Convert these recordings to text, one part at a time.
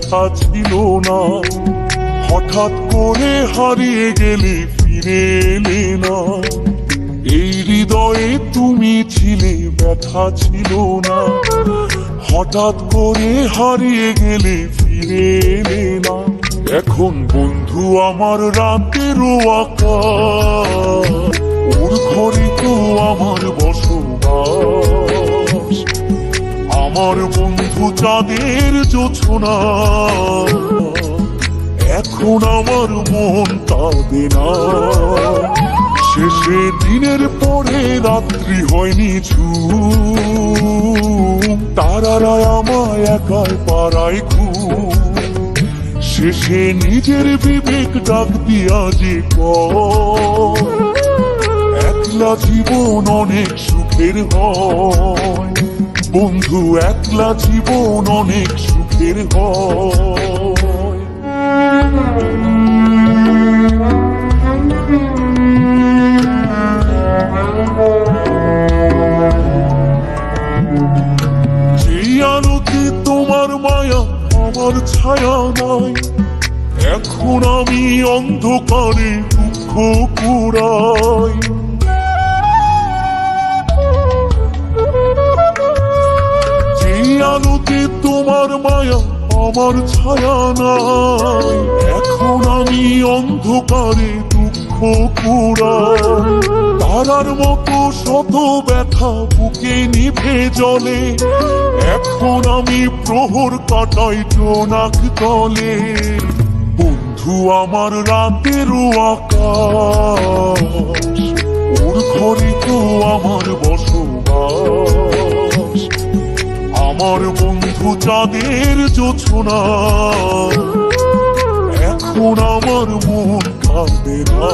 ব্যথা ছিল না। হঠাৎ করে হারিয়ে গেলে ফিরে এলে না। এই হৃদয়ে তুমি ছিলে, ব্যথা ছিল না। হঠাৎ করে হারিয়ে গেলে ফিরে এলে না। এখন বন্ধু আমার রাতেরও আকাশ, ওর ঘরে তো আমার বসবাস। আমার বন্ধু চাঁদের জোছনা, এখন আমার মন কাঁদে না। শেষে দিনের পরে রাত্রি হয়নি ঝুম, তারারা আমায় একাই পাড়ায় ঘুম। শেষে নিজের বিবেক ডাক দিয়া যে একলা জীবন অনেক সুখের হয়। বন্ধু একলা জীবন অনেক সুখের হয়। যেই আলোতে তোমার মায়া আমার ছায়া নাই, এখন আমি অন্ধকারে দুঃখ কুড়াই। যেই আলোতে তোমার মায়া আমার ছায়া নাই, এখন আমি অন্ধকারে দুঃখ কুড়াই। তারার মতো শত ব্যথা বুকে নিভে জলে, এখন আমি প্রহর কাটাই জোনাক তলে। বন্ধু আমার রাতেরও আকাশ, ওর ঘরে তো আমার বসবাস। আমার বন্ধু চাঁদের জোছনা, এখন আমার মন কাঁদে না।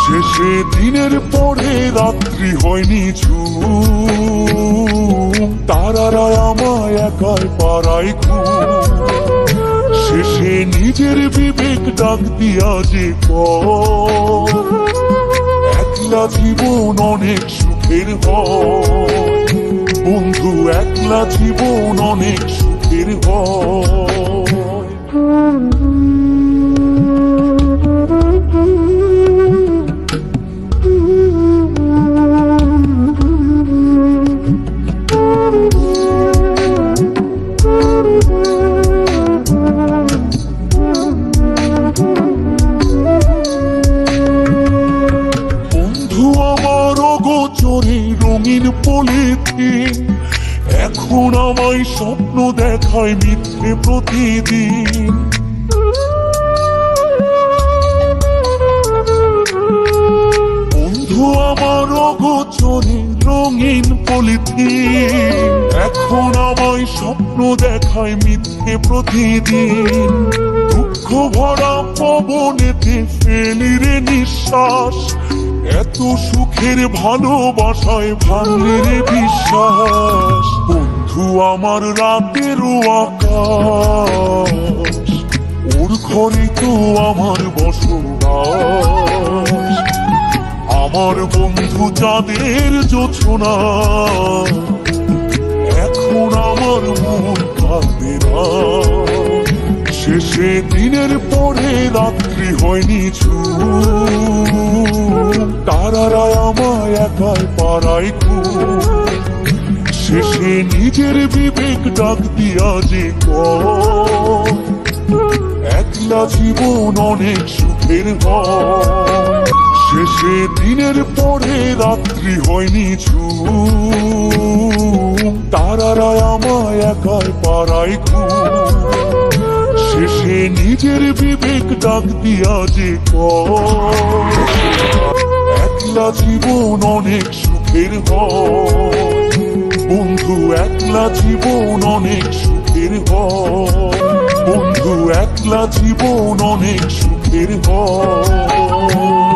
শেষে দিনের পরে রাত্রি হয়নি ঝুম, তারারা আমায় একাই পাড়ায় ঘুম। শেষে নিজের বিবেক ডাক দিয়া যে একলা জীবন অনেক সুখের হয়। বন্ধু একলা জীবন অনেক সুখের হয়। রঙিন পলিথিন এখন আমায় স্বপ্ন দেখায় মিথ্যে প্রতিদিন। বন্ধু আমার অগোচরে রঙিন পলিথিন এখন আমায় স্বপ্ন দেখায় মিথ্যে প্রতিদিন। দুঃখ ভরা পবনেতে ফেলি রে নিঃশ্বাস, এত সুখের ভালোবাসায় ভাঙলে রে বিশ্বাস। বন্ধু আমার রাতেরও আকাশ, ওর ঘরে তো আমার বসবাস। আমার বন্ধু চাঁদের জোছনা, এখন আমার মন কাঁদে না। শেষে দিনের পরে রাত্রি হয়নি ঝুম, তারারা আমায় একাই পাড়ায় ঘুম। শেষে নিজের বিবেক ডাক দিয়া যে একলা জীবন অনেক সুখের হয়। শেষে দিনের পরে রাত্রি হয়নি ঝুম, তারারা আমায় একাই পাড়ায় ঘুম। শেষে নিজের বিবেক ডাক দিয়া যে একলা জীবন অনেক সুখের হয়। বন্ধু একলা জীবন অনেক সুখের হয়। বন্ধু একলা জীবন অনেক সুখের হয়।